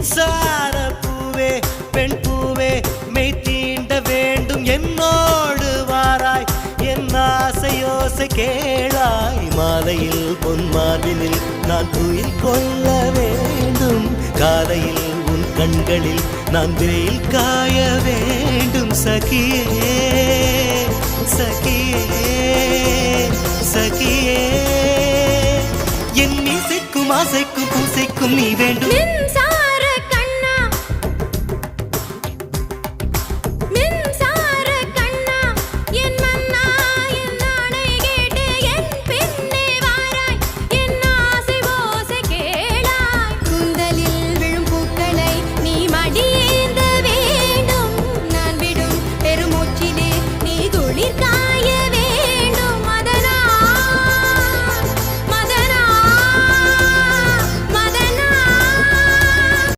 மின்சார பூவே பெண் பூவே மெய் தீண்ட வேண்டும் என்னோடு வாராய் என் ஆசையோசை கேளாய் மாலையில் பொன் மாதினில் நான் துயில் கொள்ள வேண்டும் காலையில் உன் கண்களில் நான் வெயில் காய வேண்டும் சகியே சகியே சகியே என் இசைக்கும் ஆசைக்கும் பூசைக்கும் நீ வேண்டும்